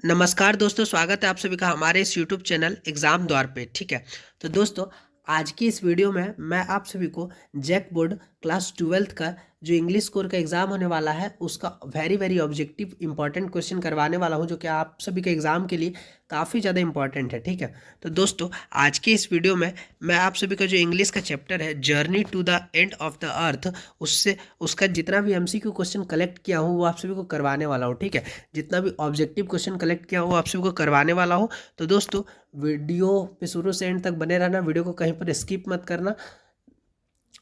नमस्कार दोस्तों, स्वागत है आप सभी का हमारे इस यूट्यूब चैनल एग्ज़ाम द्वार पे। ठीक है, तो दोस्तों आज की इस वीडियो में मैं आप सभी को जैक बोर्ड क्लास 12th का जो इंग्लिश कोर का एग्ज़ाम होने वाला है उसका very very objective important question करवाने वाला हूं, जो कि आप सभी के एग्ज़ाम के लिए काफ़ी ज़्यादा इंपॉर्टेंट है। ठीक है, तो दोस्तों आज के इस वीडियो में मैं आप सभी का जो इंग्लिश का चैप्टर है journey to the end of the earth, उससे उसका जितना भी एमसीक्यू क्वेश्चन कलेक्ट किया हूँ वो आप सभी को करवाने वाला हूँ। ठीक है, जितना भी ऑब्जेक्टिव क्वेश्चन कलेक्ट किया हूँ आप सभी को करवाने वाला हूँ। तो दोस्तों वीडियो पे शुरू से एंड तक बने रहना, वीडियो को कहीं पर स्किप मत करना।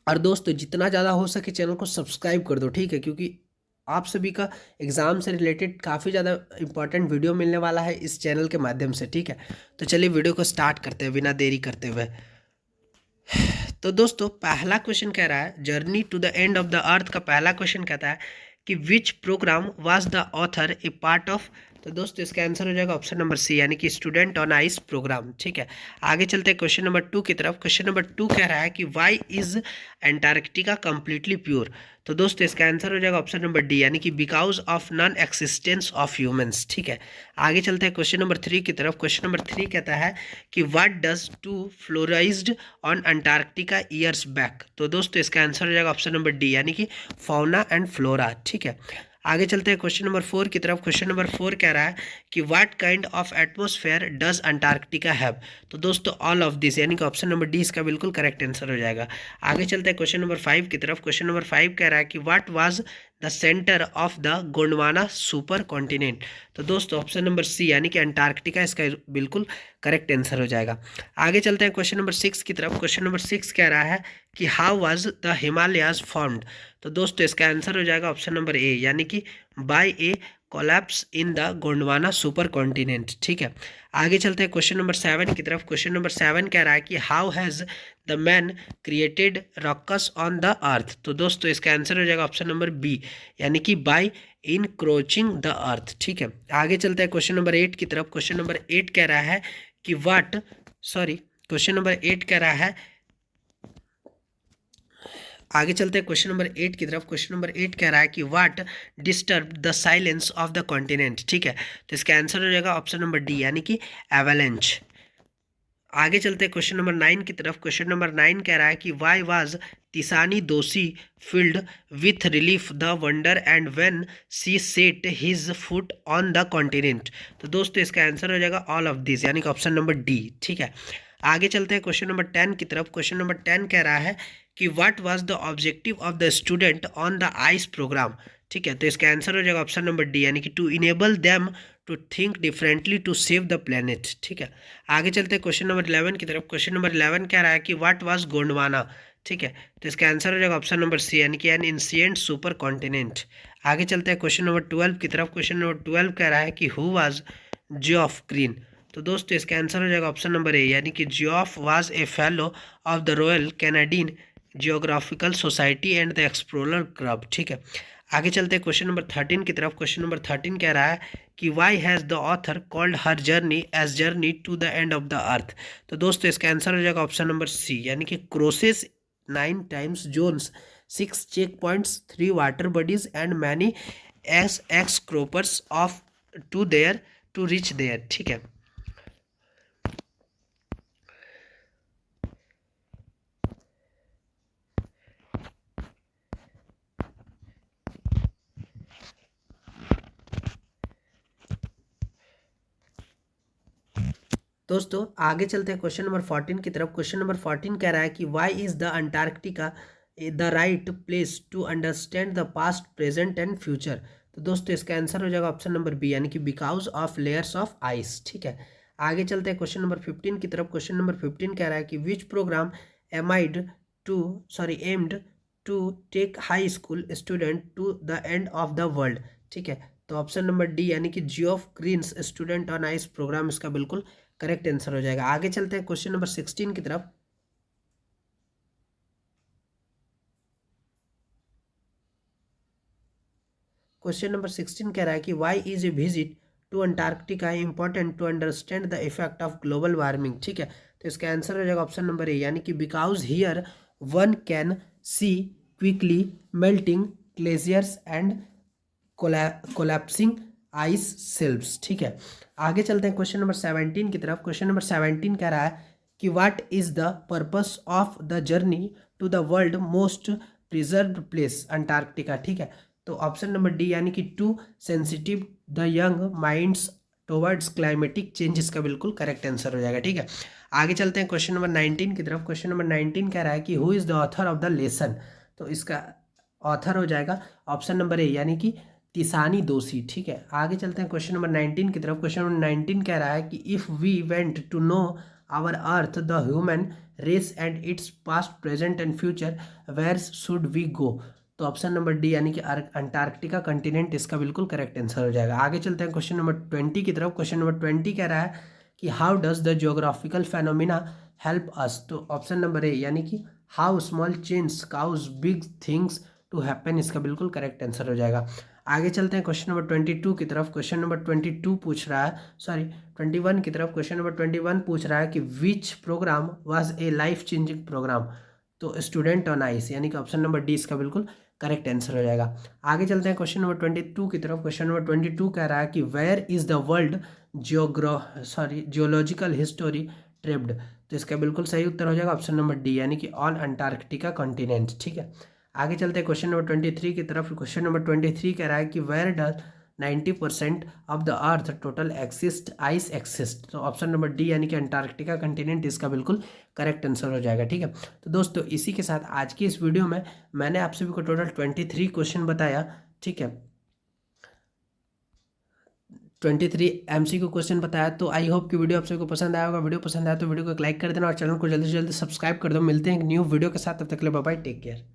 और दोस्तों जितना ज़्यादा हो सके चैनल को सब्सक्राइब कर दो। ठीक है, क्योंकि आप सभी का एग्ज़ाम से रिलेटेड काफ़ी ज़्यादा इंपॉर्टेंट वीडियो मिलने वाला है इस चैनल के माध्यम से। ठीक है, तो चलिए वीडियो को स्टार्ट करते हैं बिना देरी करते हुए। तो दोस्तों पहला क्वेश्चन कह रहा है journey to the end of the earth का पहला क्वेश्चन कहता है कि which program was the author a part of. तो दोस्तों इसका आंसर हो जाएगा ऑप्शन नंबर सी, यानी कि स्टूडेंट ऑन आइस प्रोग्राम। ठीक है, आगे चलते हैं क्वेश्चन नंबर 2 की तरफ। क्वेश्चन नंबर 2 कह रहा है कि why is Antarctica completely pure. तो दोस्तों इसका आंसर हो जाएगा ऑप्शन नंबर डी, यानी कि because of non existence of humans. ठीक है, आगे चलते हैं क्वेश्चन नंबर 3 की तरफ। क्वेश्चन नंबर 3 कहता है कि what does to flourished on Antarctica years back. तो दोस्तों इसका आंसर हो जाएगा ऑप्शन नंबर डी, यानी कि फौना एंड फ्लोरा। ठीक है, आगे चलते हैं क्वेश्चन नंबर 4 की तरफ। क्वेश्चन नंबर 4 कह रहा है कि what kind of atmosphere does Antarctica have. तो दोस्तों ऑल ऑफ दिस, यानी कि ऑप्शन नंबर डी इसका बिल्कुल करेक्ट आंसर हो जाएगा। आगे चलते हैं क्वेश्चन नंबर 5 की तरफ। क्वेश्चन नंबर 5 कह रहा है कि what was the centre of the Gondwana super continent. तो दोस्तों ऑप्शन नंबर सी, यानी कि अंटार्कटिका इसका बिल्कुल करेक्ट आंसर हो जाएगा। आगे चलते हैं क्वेश्चन नंबर 6 की तरफ। क्वेश्चन नंबर 6 कह रहा है कि how was the Himalayas formed. तो दोस्तों इसका आंसर हो जाएगा ऑप्शन नंबर ए, यानी कि by a collapse in the Gondwana super continent. ठीक है, आगे चलते हैं क्वेश्चन नंबर 7 की तरफ। क्वेश्चन नंबर 7 कह रहा है कि how has the man created rocks on the earth. तो दोस्तों इसका आंसर हो जाएगा ऑप्शन नंबर बी, यानी कि बाय इनक्रोचिंग द अर्थ। ठीक है, आगे चलते हैं क्वेश्चन नंबर 8 की तरफ। क्वेश्चन नंबर 8 कह रहा है कि क्वेश्चन नंबर 8 कह रहा है, आगे चलते हैं क्वेश्चन नंबर 8 की तरफ। क्वेश्चन नंबर 8 कह रहा है कि what disturb the silence of the continent. ठीक है, तो इसका आंसर हो जाएगा ऑप्शन नंबर डी, यानी कि एवेलेंच। आगे चलते हैं क्वेश्चन नंबर 9 की तरफ। क्वेश्चन नंबर 9 कह रहा है कि Y was Tishani Doshi filled with relief the wonder and when she set his foot on the continent. तो दोस्तों इसका आंसर हो जाएगा ऑल ऑफ दिस, यानी कि ऑप्शन नंबर डी। ठीक है, आगे चलते हैं क्वेश्चन नंबर 10 की तरफ। क्वेश्चन नंबर 10 कह रहा है कि what was the objective of the student on the ice program. ठीक है, तो इसका आंसर हो जाएगा ऑप्शन नंबर डी, यानी कि to enable them to think differently to save the planet. ठीक है, आगे चलते हैं क्वेश्चन नंबर 11 की तरफ। क्वेश्चन नंबर 11 कह रहा है कि व्हाट वाज गोंडवाना। ठीक है, तो इसका आंसर हो जाएगा ऑप्शन नंबर सी, यानी कि एन इंसिएंट सुपर कॉन्टिनेंट। आगे चलते हैं क्वेश्चन नंबर 12 की तरफ। क्वेश्चन नंबर 12 कह रहा है कि हु वाज जियोफ ग्रीन। तो दोस्तों इसका आंसर हो जाएगा ऑप्शन नंबर ए, यानी कि Geoff was a fellow of the royal Canadian geographical society and the explorer club. ठीक है, आगे चलते हैं क्वेश्चन नंबर 13 की तरफ। क्वेश्चन नंबर 13 कह रहा है कि why has the author called her journey as journey to the end of the earth. तो दोस्तों इसका आंसर हो जाएगा ऑप्शन नंबर सी, यानी कि crosses 9 times zones 6 check points 3 water bodies and many ecospheres of to there to reach there. ठीक है, दोस्तों आगे चलते हैं क्वेश्चन नंबर 14 की तरफ। क्वेश्चन नंबर 14 कह रहा है कि why is the Antarctica the right place to understand the past present and future. तो दोस्तों इसका आंसर हो जाएगा ऑप्शन नंबर बी, यानी कि because of layers of ice. ठीक है, आगे चलते हैं क्वेश्चन नंबर 15 की तरफ। क्वेश्चन नंबर 15 कह रहा है कि which programme aimed to aimed to take high school student to the end of the world. ठीक है, तो ऑप्शन नंबर डी, यानी कि geo of greens student on ice programme इसका बिल्कुल करेक्ट आंसर हो जाएगा। आगे चलते हैं क्वेश्चन नंबर 16 की तरफ। क्वेश्चन नंबर 16 कह रहा है कि why is a visit to Antarctica important to understand the effect of global warming. ठीक है, तो इसका आंसर हो जाएगा ऑप्शन नंबर ए, यानी कि because here one can see quickly melting glaciers and collapsing ice shelfs. ठीक है, आगे चलते हैं क्वेश्चन नंबर 17 की तरफ। क्वेश्चन नंबर 17 कह रहा है कि what is the purpose of the journey to the world most preserved place Antarctica. ठीक है, तो ऑप्शन नंबर डी यानी कि to sensitive the young minds towards climatic change इसका बिल्कुल करेक्ट आंसर हो जाएगा। ठीक है, आगे चलते हैं क्वेश्चन नंबर 19 की तरफ। क्वेश्चन नंबर 19 कह रहा है कि who is the author of the lesson. तो इसका ऑथर हो जाएगा ऑप्शन नंबर ए यानी कि तिसानी दोषी। ठीक है, आगे चलते हैं क्वेश्चन नंबर 19 की तरफ। क्वेश्चन नंबर 19 कह रहा है कि if we went to know our earth the human race and its past present and future where should we go. तो ऑप्शन नंबर डी यानी कि अंटार्कटिका कंटिनेंट इसका बिल्कुल करेक्ट आंसर हो जाएगा। आगे चलते हैं क्वेश्चन नंबर 20 की तरफ। क्वेश्चन नंबर 20 कह रहा है कि how does the geographical phenomena help us. तो ऑप्शन नंबर ए यानी कि how small change cause big things to happen इसका बिल्कुल करेक्ट आंसर हो जाएगा। आगे चलते हैं क्वेश्चन नंबर 22 की तरफ। क्वेश्चन नंबर 22 पूछ रहा है, सॉरी 21 की तरफ। क्वेश्चन नंबर 21 पूछ रहा है कि which program was a life changing program. तो स्टूडेंट ऑन आइस यानी कि ऑप्शन नंबर डी इसका बिल्कुल करेक्ट आंसर हो जाएगा। आगे चलते हैं क्वेश्चन नंबर 22 की तरफ। क्वेश्चन नंबर 22 कह रहा है कि where is the world geological history trapped. तो इसका बिल्कुल सही उत्तर हो जाएगा ऑप्शन नंबर डी यानी कि ऑन अंटार्कटिका कॉन्टिनेंट। ठीक है, आगे चलते हैं क्वेश्चन नंबर 23 की तरफ। क्वेश्चन नंबर 23 कह रहा है कि where does 90% of the earth total exist ice exist. तो ऑप्शन नंबर डी यानी कि अंटार्कटिका कंटिनेंट इसका बिल्कुल करेक्ट आंसर हो जाएगा। ठीक है, तो दोस्तों इसी के साथ आज की इस वीडियो में मैंने आप सभी को टोटल 23 क्वेश्चन बताया। ठीक है, 23 MCQ क्वेश्चन बताया। तो आई होप कि वीडियो आप सभी को पसंद आया होगा। वीडियो पसंद आया तो वीडियो को लाइक कर देना और चैनल को जल्दी से जल्दी सब्सक्राइब कर दो। मिलते हैं एक न्यू वीडियो के साथ, तब तक के लिए बाय बाय, टेक केयर।